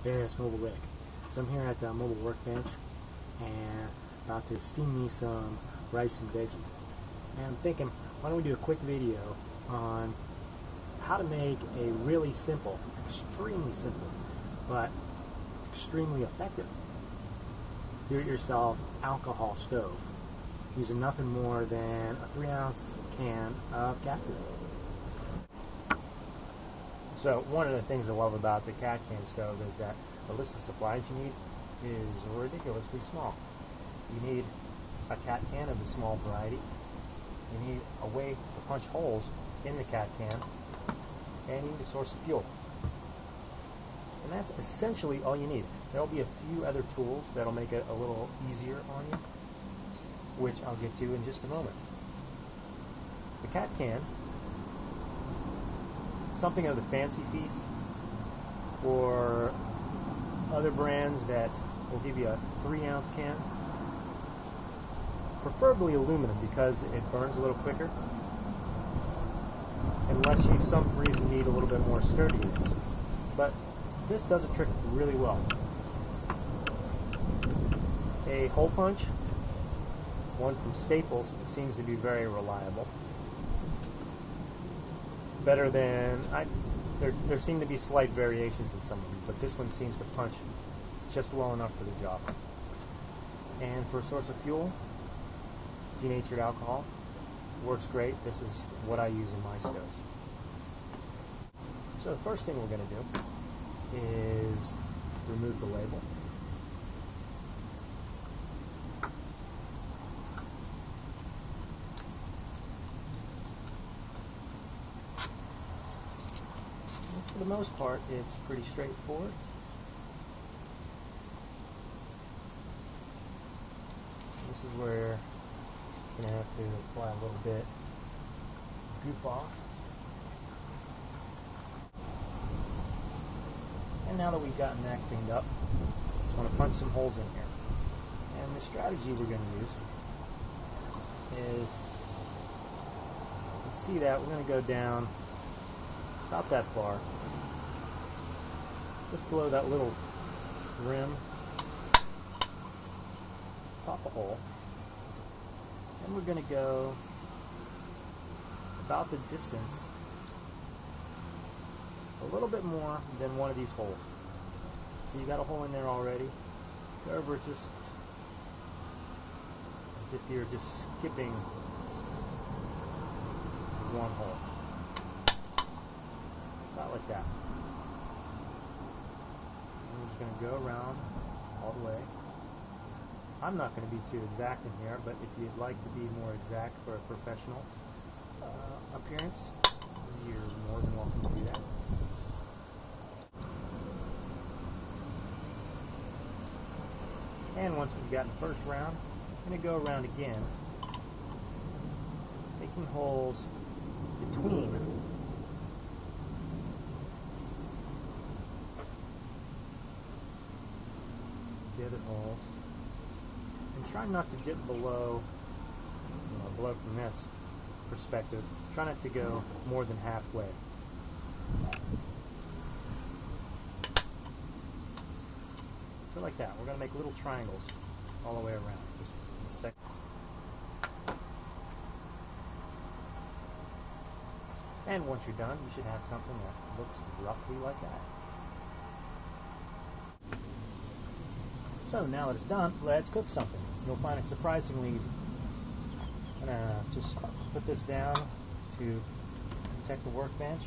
It's Mobile Rick. So I'm here at the mobile workbench and about to steam me some rice and veggies. And I'm thinking, why don't we do a quick video on how to make a really simple, extremely simple, but extremely effective do-it-yourself alcohol stove using nothing more than a 3-ounce can of cat food. So one of the things I love about the cat can stove is that the list of supplies you need is ridiculously small. You need a cat can of the small variety. You need a way to punch holes in the cat can, and you need a source of fuel. And that's essentially all you need. There'll be a few other tools that'll make it a little easier on you, which I'll get to in just a moment. The cat can, something of the Fancy Feast or other brands that will give you a 3-ounce can, preferably aluminum because it burns a little quicker, unless you for some reason need a little bit more sturdiness. But this does a trick really well. A hole punch, one from Staples, seems to be very reliable. Better than, there seem to be slight variations in some of them, but this one seems to punch just well enough for the job. And for a source of fuel, denatured alcohol works great. This is what I use in my stoves. So the first thing we're going to do is remove the label. For the most part, it's pretty straightforward. This is where you're going to have to apply a little bit goof off. And now that we've gotten that cleaned up, just want to punch some holes in here. And the strategy we're going to use is, you can see that we're going to go down about that far, just below that little rim, pop a hole, and we're going to go about the distance, a little bit more than one of these holes. So you got a hole in there already. Go over it just as if you're just skipping one hole. About like that. And we're just going to go around all the way. I'm not going to be too exact in here, but if you'd like to be more exact for a professional appearance, you're more than welcome to do that. And once we've gotten the first round, I'm going to go around again, making holes between the other holes, and try not to dip below, below from this perspective. Try not to go more than halfway. So like that. We're going to make little triangles all the way around. So just a second. And once you're done, you should have something that looks roughly like that. So now that it's done, let's cook something. You'll find it surprisingly easy. I'm going to just put this down to protect the workbench.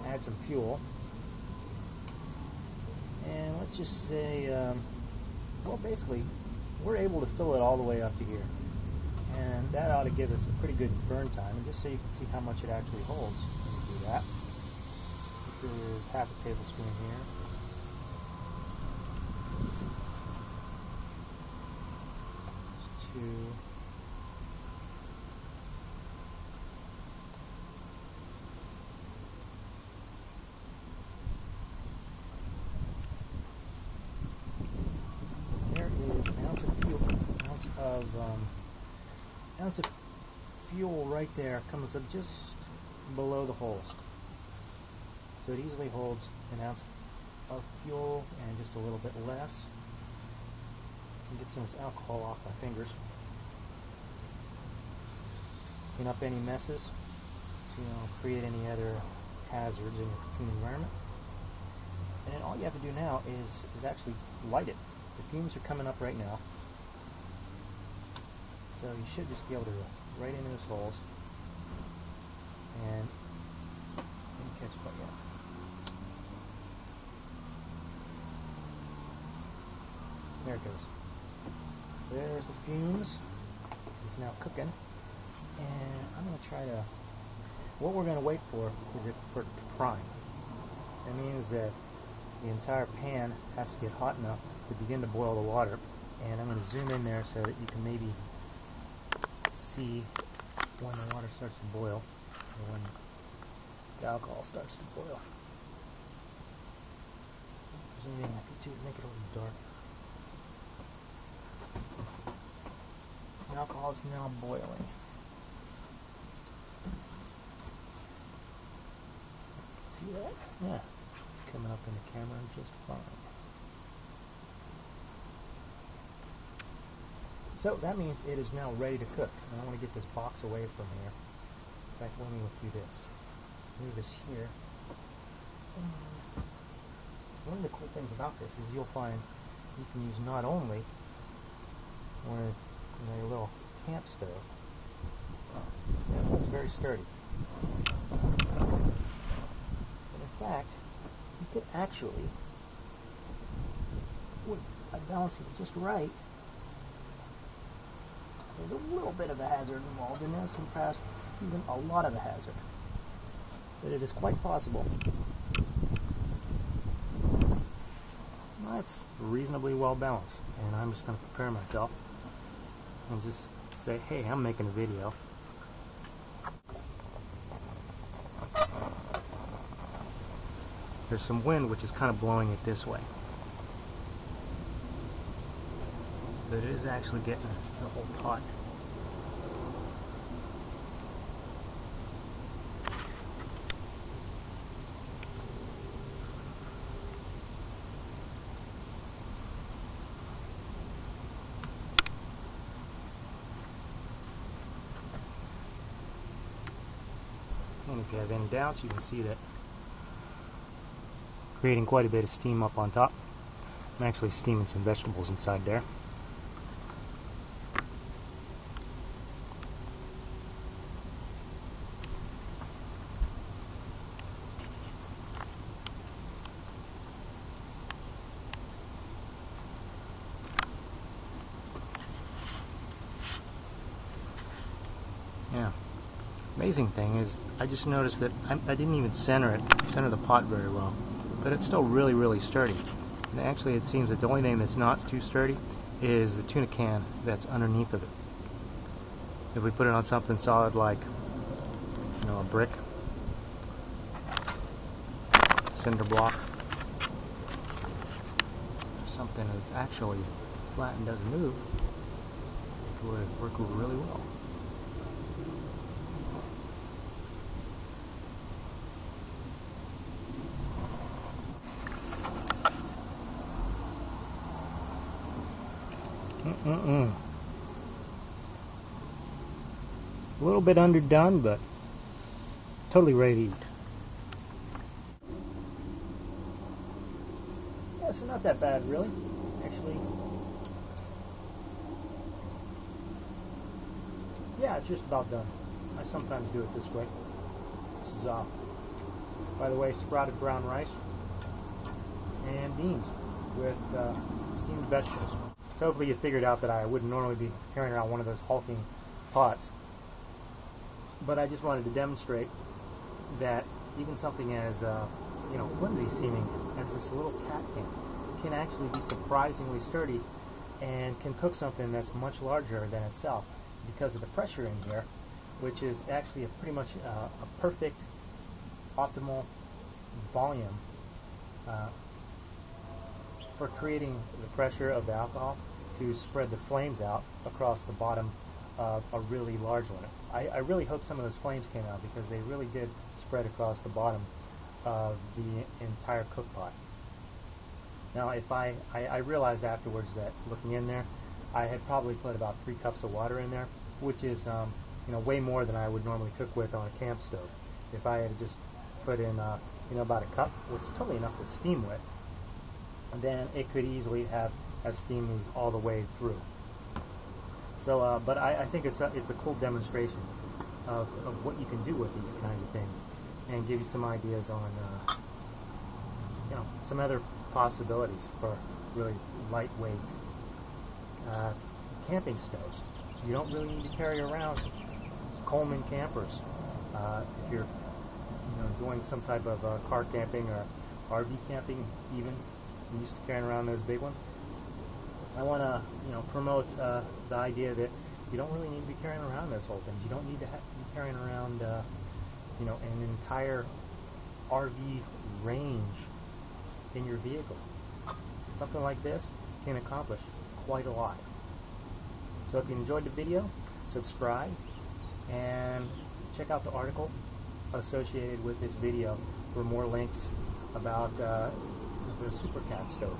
Add some fuel. And let's just say, well, basically, we're able to fill it all the way up to here. And that ought to give us a pretty good burn time. And just so you can see how much it actually holds when you do that, this is half a tablespoon here. Just 2. There is an ounce of fuel. Ounce of fuel right there comes up just below the holes. So it easily holds an ounce of fuel and just a little bit less. And get some of this alcohol off my fingers. Clean up any messes, so you don't create any other hazards in your cooking environment. And then all you have to do now is actually light it. The fumes are coming up right now, so you should just be able to right into those holes and catch fire. There it goes. There's the fumes. It's now cooking, and I'm going to try to. What we're going to wait for is for it to prime. That means that the entire pan has to get hot enough to begin to boil the water, and I'm going to zoom in there so that you can maybe see when the water starts to boil or when the alcohol starts to boil. If there's anything I could do to make it a little dark. The alcohol is now boiling. See that? Yeah, it's coming up in the camera just fine. So that means it is now ready to cook. And I want to get this box away from here. In fact, let me do this. Move this here. One of the cool things about this is you'll find you can use not only one a little camp stove. It's very sturdy. But in fact, you could actually, with I balance it just right, there's a little bit of a hazard involved in this, and perhaps even a lot of a hazard. But it is quite possible. That's reasonably well balanced, and I'm just going to prepare myself and just say, hey, I'm making a video. There's some wind which is kind of blowing it this way, but it is actually getting the whole pot. And if you have any doubts, you can see that creating quite a bit of steam up on top. I'm actually steaming some vegetables inside there. Yeah. Amazing thing is, I just noticed that I didn't even center the pot very well, but it's still really, really sturdy. And actually, it seems that the only thing that's not too sturdy is the tuna can that's underneath of it. If we put it on something solid like, a brick, cinder block, or something that's actually flat and doesn't move, it would work really well. A little bit underdone, but totally ready to eat. Yeah, so not that bad, really. Actually, yeah, it's just about done. I sometimes do it this way. This is, by the way, sprouted brown rice and beans with steamed vegetables. So hopefully you figured out that I wouldn't normally be carrying around one of those hulking pots. But I just wanted to demonstrate that even something as flimsy seeming as this little cat can actually be surprisingly sturdy and can cook something that's much larger than itself because of the pressure in here, which is actually pretty much a perfect optimal volume for creating the pressure of the alcohol to spread the flames out across the bottom of a really large one. I really hope some of those flames came out because they really did spread across the bottom of the entire cook pot. Now, if I realized afterwards that looking in there, I had probably put about 3 cups of water in there, which is way more than I would normally cook with on a camp stove. If I had just put in about a cup, which is totally enough to steam with, then it could easily have steamed these all the way through. So, but I think it's a cool demonstration of what you can do with these kinds of things, and give you some ideas on some other possibilities for really lightweight camping stoves. You don't really need to carry around Coleman campers if you're doing some type of car camping or RV camping. Even I'm used to carrying around those big ones. I want to promote the idea that you don't really need to be carrying around those whole things. You don't need to be carrying around an entire RV range in your vehicle. Something like this can accomplish quite a lot. So if you enjoyed the video, subscribe and check out the article associated with this video for more links about the Super Cat stove.